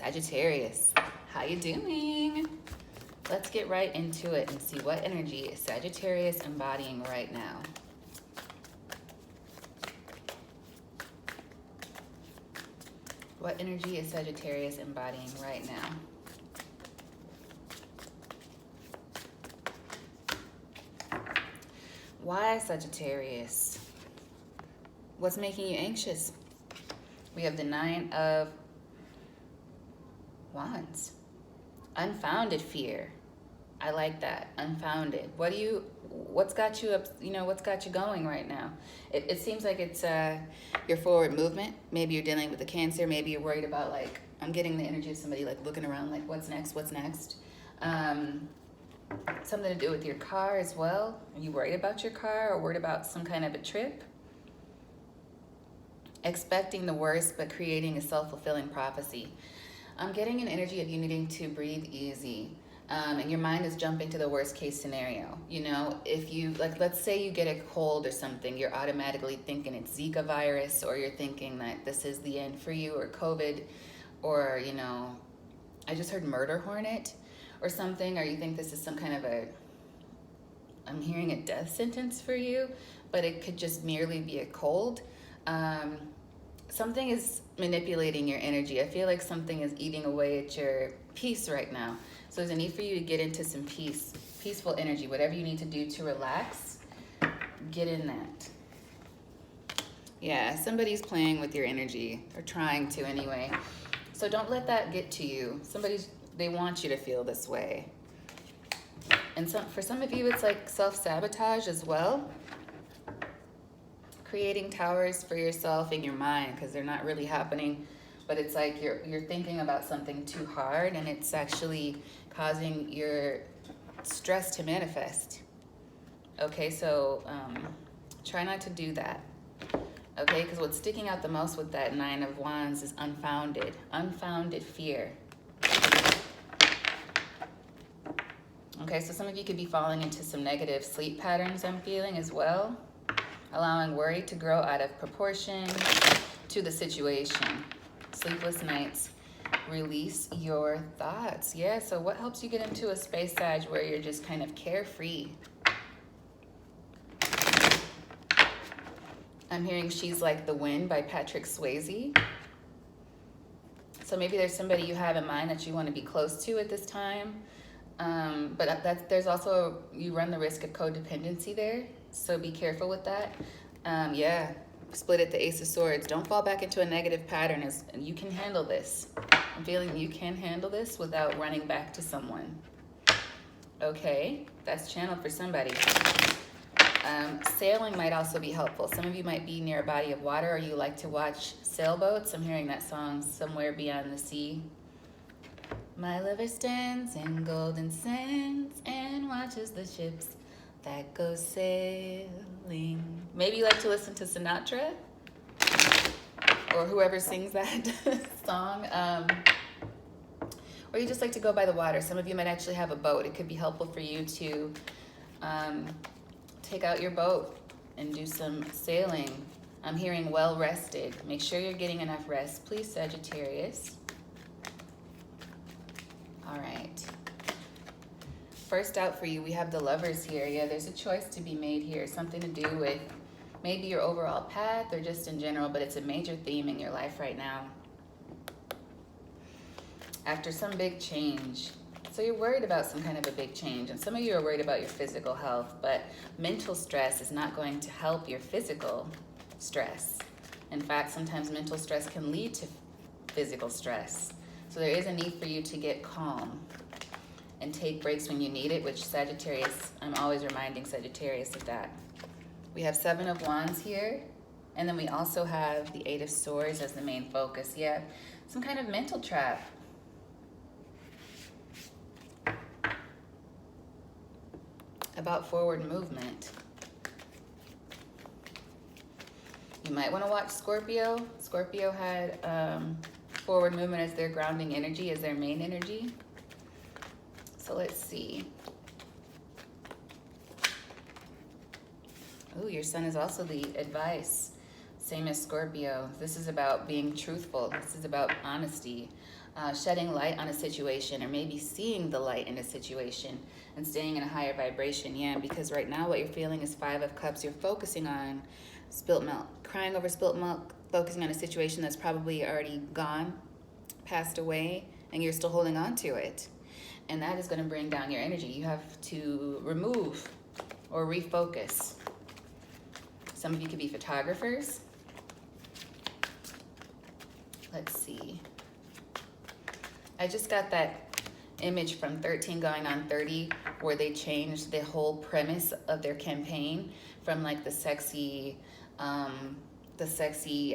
Sagittarius, how you doing? Let's get right into it and see what energy is Sagittarius embodying right now. What energy is Sagittarius embodying right now? Why Sagittarius? What's making you anxious? We have the 9 of Wands. Unfounded fear. I like that. Unfounded. What's got you up, what's got you going right now? It seems like it's your forward movement. Maybe you're dealing with a Cancer. Maybe you're worried about, like, I'm getting the energy of somebody like looking around like, what's next? Something to do with your car as well. Are you worried about your car or worried about some kind of a trip? Expecting the worst but creating a self-fulfilling prophecy. I'm getting an energy of you needing to breathe easy. And your mind is jumping to the worst case scenario. If you, like, let's say you get a cold or something, you're automatically thinking it's Zika virus, or you're thinking that this is the end for you, or COVID, or, I just heard murder hornet or something, or you think this is some kind of I'm hearing a death sentence for you, but it could just merely be a cold. Something is manipulating your energy. I feel like something is eating away at your peace right now. So there's a need for you to get into some peaceful energy. Whatever you need to do to relax, get in that. Yeah, somebody's playing with your energy, or trying to anyway. So don't let that get to you. They want you to feel this way. And for some of you, it's like self-sabotage as well. Creating towers for yourself in your mind because they're not really happening, but it's like you're thinking about something too hard, and it's actually causing your stress to manifest. Okay, so try not to do that. Okay, because what's sticking out the most with that 9 of Wands is unfounded fear. Okay, so some of you could be falling into some negative sleep patterns, I'm feeling as well. Allowing worry to grow out of proportion to the situation. Sleepless nights. Release your thoughts. Yeah, so what helps you get into a space, Sag, where you're just kind of carefree? I'm hearing She's Like the Wind by Patrick Swayze. So maybe there's somebody you have in mind that you want to be close to at this time. But there's also, you run the risk of codependency there. So be careful with that. Yeah, split at the Ace of Swords. Don't fall back into a negative pattern. You can handle this. I'm feeling you can handle this without running back to someone. Okay, that's channeled for somebody. Sailing might also be helpful. Some of you might be near a body of water, or you like to watch sailboats. I'm hearing that song, Somewhere Beyond the Sea. My lover stands in golden sands and watches the ships that go sailing. Maybe you like to listen to Sinatra or whoever sings that song. Or you just like to go by the water. Some of you might actually have a boat. It could be helpful for you to take out your boat and do some sailing. I'm hearing well rested. Make sure you're getting enough rest, please, Sagittarius. All right. First out for you, we have the Lovers here. Yeah, there's a choice to be made here. Something to do with maybe your overall path or just in general, but it's a major theme in your life right now. After some big change. So you're worried about some kind of a big change, and some of you are worried about your physical health, but mental stress is not going to help your physical stress. In fact, sometimes mental stress can lead to physical stress. So there is a need for you to get calm and take breaks when you need it, which Sagittarius, I'm always reminding Sagittarius of that. We have 7 of Wands here, and then we also have the 8 of Swords as the main focus. Yeah, some kind of mental trap. About forward movement. You might want to watch Scorpio. Scorpio had forward movement as their grounding energy, as their main energy. So let's see. Oh, your sun is also the advice. Same as Scorpio. This is about being truthful. This is about honesty, shedding light on a situation, or maybe seeing the light in a situation and staying in a higher vibration. Yeah, because right now what you're feeling is Five of Cups. You're focusing on spilt milk, crying over spilt milk, focusing on a situation that's probably already gone, passed away, and you're still holding on to it. And that is going to bring down your energy. You have to remove or refocus. Some of you could be photographers. Let's see. I just got that image from 13 going on 30 where they changed the whole premise of their campaign from like the sexy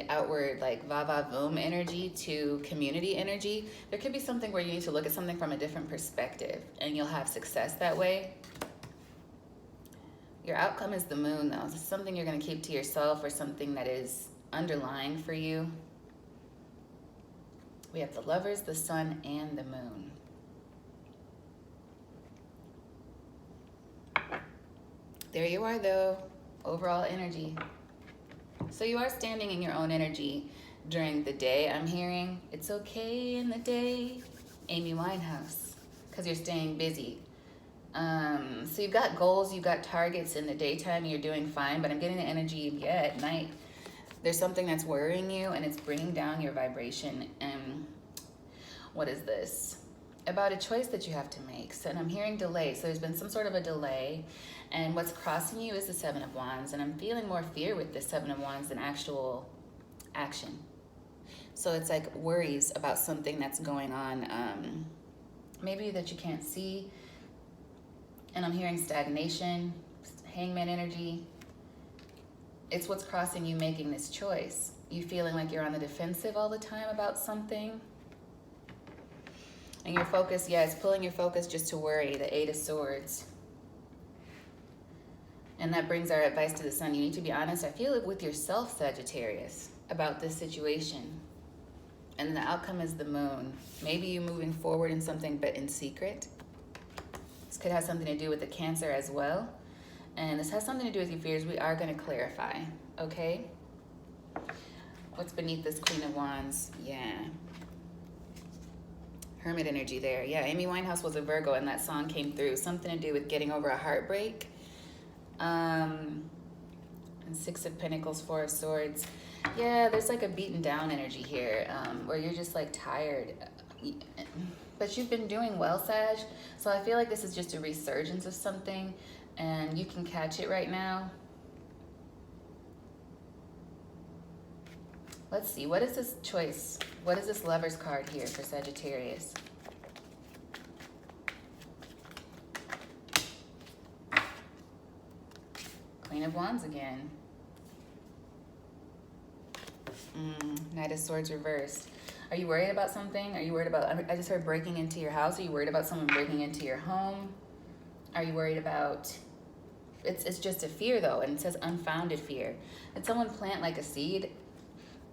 outward like va va voom energy to community energy. There could be something where you need to look at something from a different perspective and you'll have success that way. Your outcome is the moon though. This is something you're going to keep to yourself or something that is underlying for you. We have the Lovers, the Sun, and the Moon. There you are though, overall energy. So you are standing in your own energy during the day, I'm hearing. It's okay in the day, Amy Winehouse, because you're staying busy. So you've got goals, you've got targets in the daytime, you're doing fine, but I'm getting the energy, yeah, at night. There's something that's worrying you and it's bringing down your vibration. And what is this? About a choice that you have to make. So, and I'm hearing delay. So there's been some sort of a delay. And what's crossing you is the Seven of Wands. And I'm feeling more fear with the Seven of Wands than actual action. So it's like worries about something that's going on. Maybe that you can't see. And I'm hearing stagnation, Hangman energy. It's what's crossing you making this choice. You feeling like you're on the defensive all the time about something. And your focus, yeah, it's pulling your focus just to worry, the Eight of Swords. And that brings our advice to the Sun. You need to be honest, I feel it with yourself, Sagittarius, about this situation. And the outcome is the Moon. Maybe you moving forward in something, but in secret. This could have something to do with the Cancer as well. And this has something to do with your fears. We are going to clarify, okay? What's beneath this Queen of Wands? Yeah. Hermit energy there. Yeah, Amy Winehouse was a Virgo and that song came through. Something to do with getting over a heartbreak. And Six of Pentacles, Four of Swords. Yeah, there's like a beaten down energy here where you're just like tired. But you've been doing well, Sag. So I feel like this is just a resurgence of something and you can catch it right now. Let's see, what is this choice? What is this Lover's card here for Sagittarius? Queen of Wands again. Knight of Swords reversed. Are you worried about something? Are you worried about, I just heard breaking into your house. Are you worried about someone breaking into your home? Are you worried about, it's just a fear though, and it says unfounded fear. Did someone plant like a seed?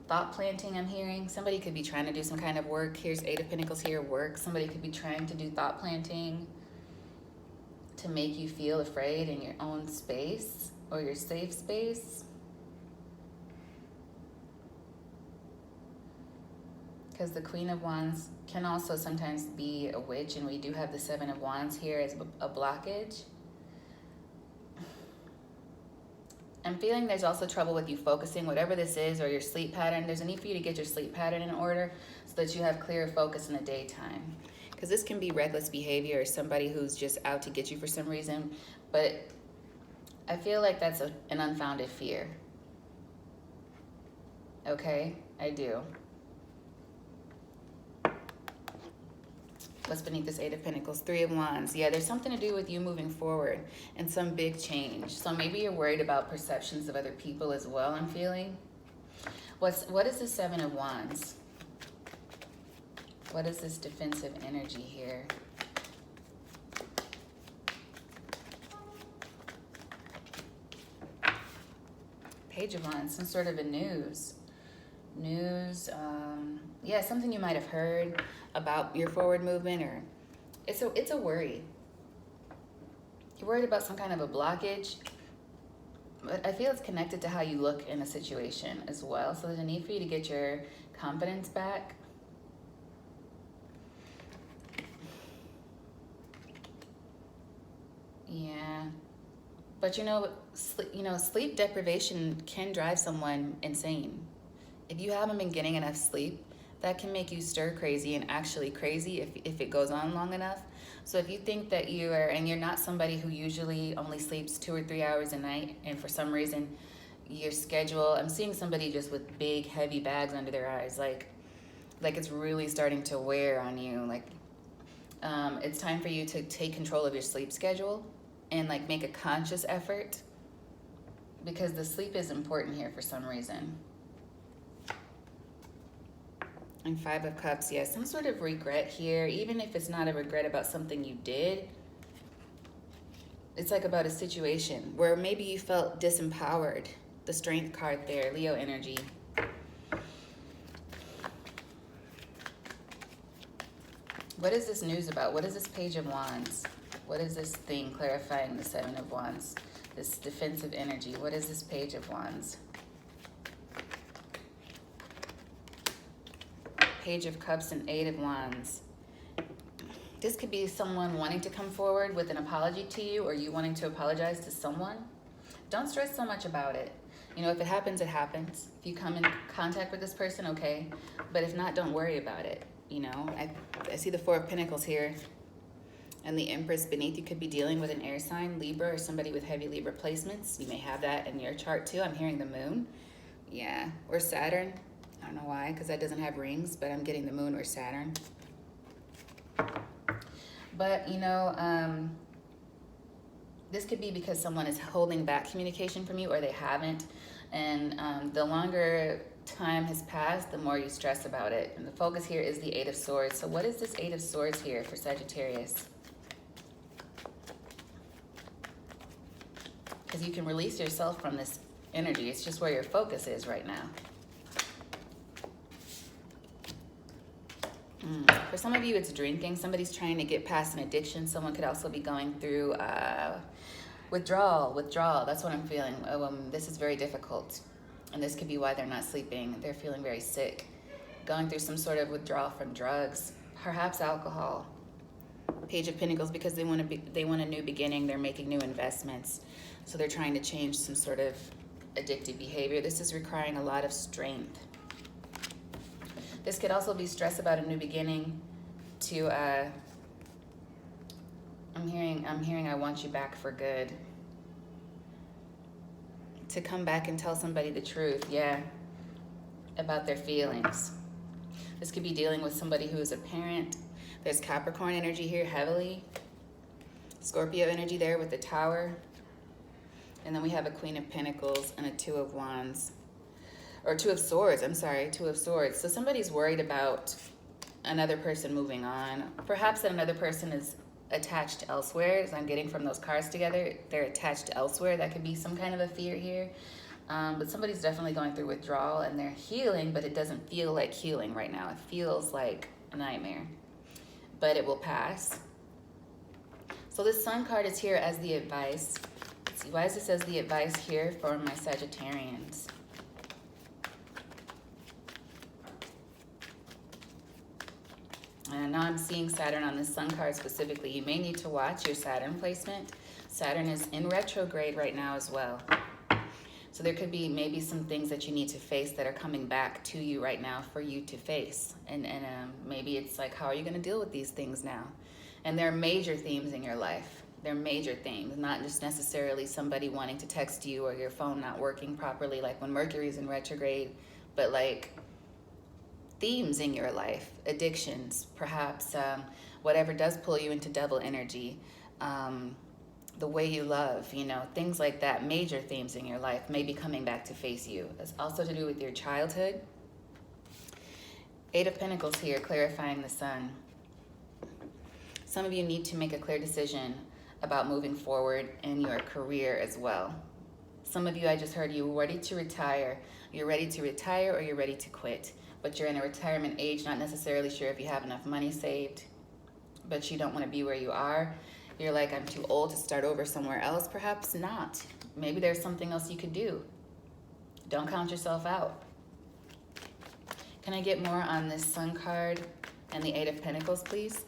Thought planting, I'm hearing. Somebody could be trying to do some kind of work. Here's Eight of Pentacles here, work. Somebody could be trying to do thought planting to make you feel afraid in your own space or your safe space. Because the Queen of Wands can also sometimes be a witch, and we do have the Seven of Wands here as a blockage. I'm feeling there's also trouble with you focusing, whatever this is, or your sleep pattern. There's a need for you to get your sleep pattern in order so that you have clearer focus in the daytime. Because this can be reckless behavior or somebody who's just out to get you for some reason. But I feel like that's an unfounded fear. Okay, I do. What's beneath this Eight of Pentacles? Three of Wands. Yeah, there's something to do with you moving forward and some big change. So maybe you're worried about perceptions of other people as well, I'm feeling. What is the Seven of Wands? What is this defensive energy here? Page of Wands, some sort of a news. Yeah, something you might have heard about your forward movement, or it's a worry. You're worried about some kind of a blockage, But I feel it's connected to how you look in a situation as well. So there's a need for you to get your confidence back. Yeah. But sleep deprivation can drive someone insane. If you haven't been getting enough sleep, that can make you stir crazy and actually crazy if it goes on long enough. So if you think that and you're not somebody who usually only sleeps 2 or 3 hours a night, and for some reason your schedule, I'm seeing somebody just with big heavy bags under their eyes, like it's really starting to wear on you. Like it's time for you to take control of your sleep schedule and like make a conscious effort, because the sleep is important here for some reason. And 5 of Cups, yes, some sort of regret here, even if it's not a regret about something you did. It's like about a situation where maybe you felt disempowered. The Strength card there, Leo energy. What is this news about? What is this Page of Wands? What is this thing clarifying the 7 of Wands? This defensive energy. What is this Page of Wands? Page of Cups and 8 of Wands. This could be someone wanting to come forward with an apology to you, or you wanting to apologize to someone. Don't stress so much about it. If it happens, it happens. If you come in contact with this person, okay. But if not, don't worry about it. I see the 4 of Pentacles here. And the Empress beneath. You could be dealing with an air sign, Libra, or somebody with heavy Libra placements. You may have that in your chart too. I'm hearing the Moon. Yeah, or Saturn. I don't know why, because that doesn't have rings, but I'm getting the Moon or Saturn. But, this could be because someone is holding back communication from you, or they haven't. And the longer time has passed, the more you stress about it. And the focus here is the 8 of Swords. So what is this 8 of Swords here for Sagittarius? Because you can release yourself from this energy. It's just where your focus is right now. For some of you, it's drinking. Somebody's trying to get past an addiction. Someone could also be going through withdrawal. That's what I'm feeling. This is very difficult. And this could be why they're not sleeping. They're feeling very sick. Going through some sort of withdrawal from drugs, perhaps alcohol. Page of Pentacles, because they want a new beginning. They're making new investments. So they're trying to change some sort of addictive behavior. This is requiring a lot of strength. This could also be stress about a new beginning. I'm hearing I want you back for good. To come back and tell somebody the truth, yeah, about their feelings. This could be dealing with somebody who is a parent. There's Capricorn energy here heavily. Scorpio energy there with the Tower. And then we have a Queen of Pentacles and a 2 of Wands. Or 2 of Swords, I'm sorry, 2 of Swords. So somebody's worried about another person moving on. Perhaps that another person is attached elsewhere, as I'm getting from those cards together. They're attached elsewhere. That could be some kind of a fear here. But somebody's definitely going through withdrawal, and they're healing, but it doesn't feel like healing right now. It feels like a nightmare. But it will pass. So this Sun card is here as the advice. Let's see, why is this as the advice here for my Sagittarians? And now I'm seeing Saturn on this Sun card specifically. You may need to watch your Saturn placement. Saturn is in retrograde right now as well. So there could be maybe some things that you need to face that are coming back to you right now for you to face. And maybe it's like, how are you going to deal with these things now? And there are major themes in your life. They're major themes, not just necessarily somebody wanting to text you or your phone not working properly, like when Mercury's in retrograde, but like themes in your life, addictions, perhaps whatever does pull you into devil energy, the way you love, things like that. Major themes in your life may be coming back to face you. It's also to do with your childhood. 8 of Pentacles here, clarifying the Sun. Some of you need to make a clear decision about moving forward in your career as well. Some of you, I just heard you ready to retire. You're ready to retire or you're ready to quit. But you're in a retirement age, not necessarily sure if you have enough money saved, but you don't want to be where you are. You're like, I'm too old to start over somewhere else. Perhaps not. Maybe there's something else you could do. Don't count yourself out. Can I get more on this Sun card and the Eight of Pentacles, please?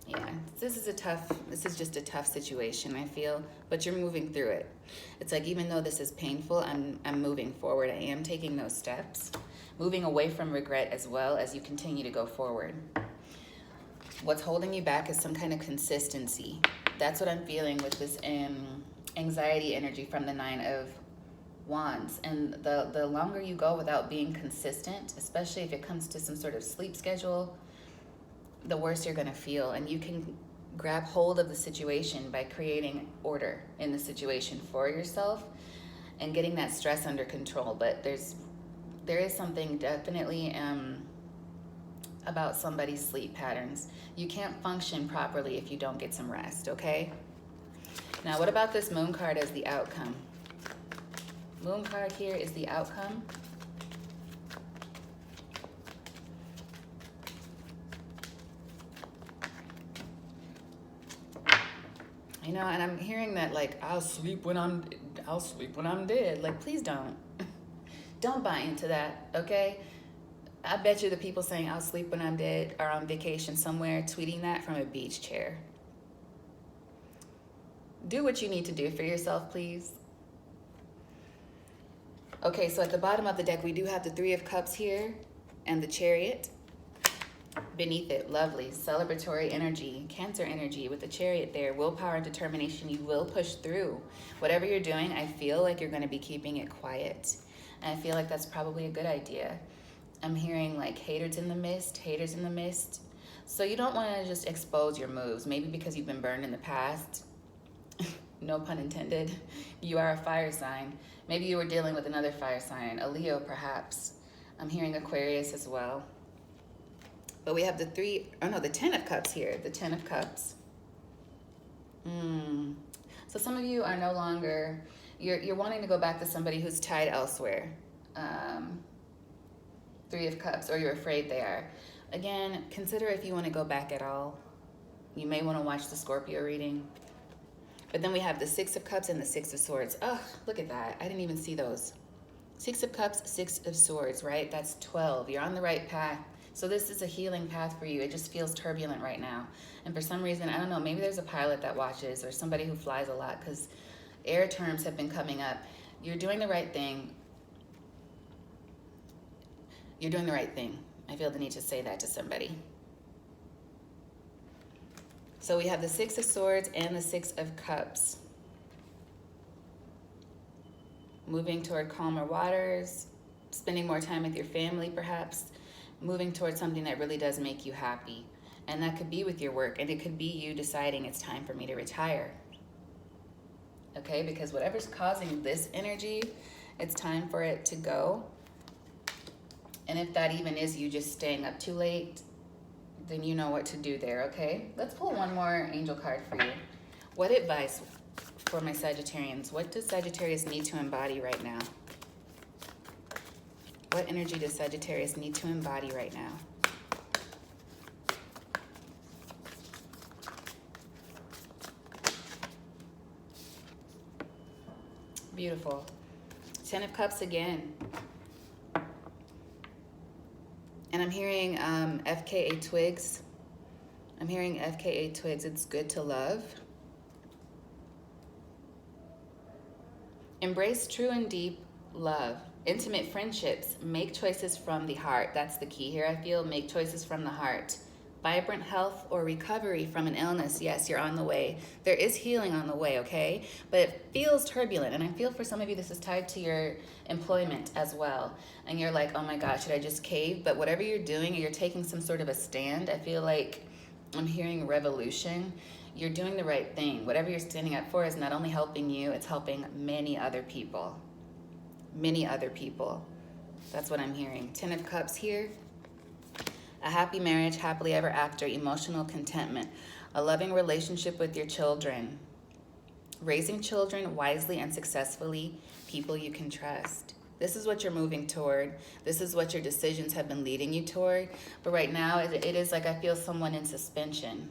Yeah, this is just a tough situation, I feel, but you're moving through it. It's like, even though this is painful, I'm moving forward. I am taking those steps, moving away from regret as well as you continue to go forward. What's holding you back is some kind of consistency. That's what I'm feeling with this anxiety energy from the Nine of Wands. And the longer you go without being consistent, especially if it comes to some sort of sleep schedule, the worse you're going to feel. And you can grab hold of the situation by creating order in the situation for yourself and getting that stress under control. But there is something definitely about somebody's sleep patterns. You can't function properly if you don't get some rest, okay? Now, what about this Moon card as the outcome? Moon card here is the outcome. You know, and I'm hearing that, like, I'll sleep when I'm dead. Like, please don't. Don't buy into that, okay? I bet you the people saying I'll sleep when I'm dead are on vacation somewhere, tweeting that from a beach chair. Do what you need to do for yourself, please. Okay, so at the bottom of the deck, we do have the Three of Cups here and the Chariot. Beneath it, lovely, celebratory energy, Cancer energy with the Chariot there. Willpower and determination, you will push through. Whatever you're doing, I feel like you're going to be keeping it quiet. And I feel like that's probably a good idea. I'm hearing like haters in the mist. So you don't want to just expose your moves, maybe because you've been burned in the past. No pun intended. You are a fire sign. Maybe you were dealing with another fire sign, a Leo perhaps. I'm hearing Aquarius as well. But we have the Ten of Cups here, the Ten of Cups. So some of you are no longer, you're wanting to go back to somebody who's tied elsewhere. Three of Cups, or you're afraid they are. Again, consider if you want to go back at all. You may want to watch the Scorpio reading. But then we have the Six of Cups and the Six of Swords. Oh, look at that. I didn't even see those. Six of Cups, Six of Swords, right? That's 12. You're on the right path. So this is a healing path for you. It just feels turbulent right now. And for some reason, I don't know, maybe there's a pilot that watches or somebody who flies a lot, because air terms have been coming up. You're doing the right thing. You're doing the right thing. I feel the need to say that to somebody. So we have the Six of Swords and the Six of Cups. Moving toward calmer waters, spending more time with your family perhaps, moving towards something that really does make you happy. And that could be with your work, and it could be you deciding it's time for me to retire. Okay, because whatever's causing this energy, it's time for it to go. And if that even is you just staying up too late, then you know what to do there, okay? Let's pull one more angel card for you. What advice for my Sagittarians? What does Sagittarius need to embody right now? What energy does Sagittarius need to embody right now? Beautiful. Ten of Cups again. And I'm hearing FKA Twigs. I'm hearing FKA Twigs. It's good to love. Embrace true and deep love. Intimate friendships. Make choices from the heart. That's the key here, I feel. Make choices from the heart. Vibrant health or recovery from an illness. Yes, you're on the way. There is healing on the way, okay? But it feels turbulent. And I feel for some of you this is tied to your employment as well. And you're like, oh my gosh, should I just cave? But whatever you're doing, you're taking some sort of a stand. I feel like I'm hearing revolution. You're doing the right thing. Whatever you're standing up for is not only helping you, it's helping many other people. Many other people. That's what I'm hearing. Ten of Cups here. A happy marriage, happily ever after, emotional contentment, a loving relationship with your children, raising children wisely and successfully, people you can trust. This is what you're moving toward. This is what your decisions have been leading you toward. But right now, it is like I feel someone in suspension.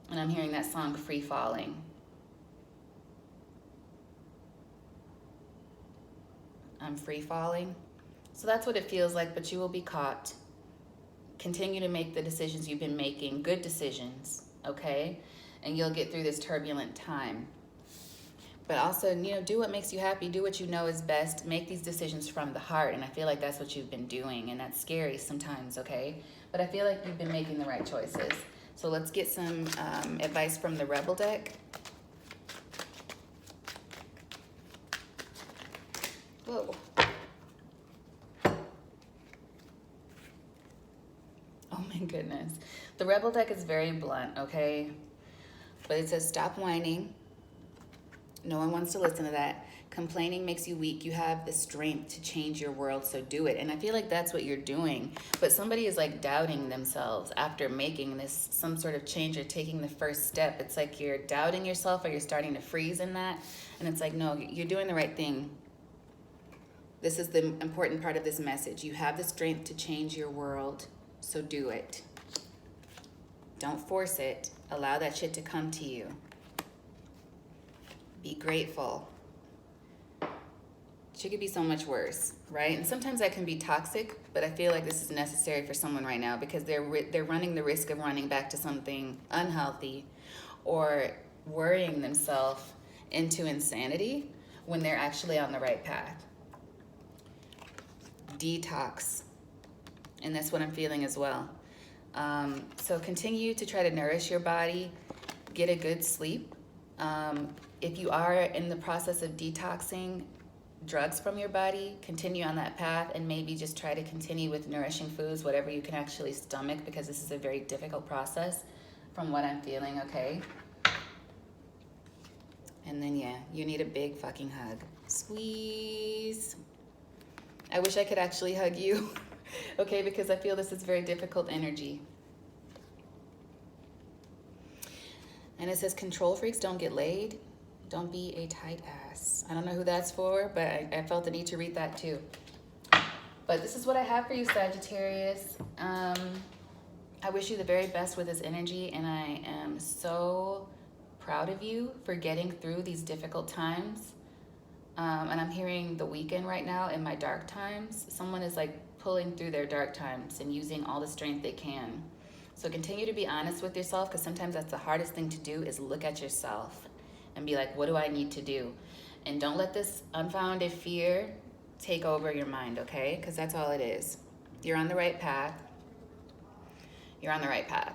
And I'm hearing that song, Free Falling. I'm free falling. So that's what it feels like, but you will be caught. Continue to make the decisions you've been making, good decisions, okay? And you'll get through this turbulent time. But also, do what makes you happy. Do what you know is best. Make these decisions from the heart. And I feel like that's what you've been doing. And that's scary sometimes, okay? But I feel like you've been making the right choices. So let's get some advice from the Rebel deck. Whoa. Oh my goodness. The Rebel deck is very blunt, okay? But it says stop whining. No one wants to listen to that. Complaining makes you weak. You have the strength to change your world, so do it. And I feel like that's what you're doing. But somebody is like doubting themselves after making this some sort of change or taking the first step. It's like you're doubting yourself or you're starting to freeze in that. And it's like, no, you're doing the right thing. This is the important part of this message. You have the strength to change your world, so do it. Don't force it. Allow that shit to come to you. Be grateful. Shit could be so much worse, right? And sometimes that can be toxic, but I feel like this is necessary for someone right now because they're running the risk of running back to something unhealthy or worrying themselves into insanity when they're actually on the right path. Detox. And that's what I'm feeling as well. So continue to try to nourish your body. Get a good sleep. If you are in the process of detoxing drugs from your body, continue on that path and maybe just try to continue with nourishing foods, whatever you can actually stomach, because this is a very difficult process from what I'm feeling, okay? And then, yeah, you need a big fucking hug. Squeeze. I wish I could actually hug you, okay, because I feel this is very difficult energy. And it says, control freaks don't get laid. Don't be a tight ass. I don't know who that's for, but I felt the need to read that too. But this is what I have for you, Sagittarius. I wish you the very best with this energy, and I am so proud of you for getting through these difficult times. And I'm hearing the weekend right now in my dark times. Someone is like pulling through their dark times and using all the strength they can. So continue to be honest with yourself, because sometimes that's the hardest thing to do, is look at yourself and be like, what do I need to do? And don't let this unfounded fear take over your mind, okay? Because that's all it is. You're on the right path. You're on the right path.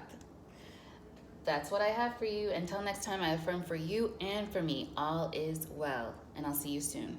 That's what I have for you. Until next time, I affirm for you and for me, all is well. And I'll see you soon.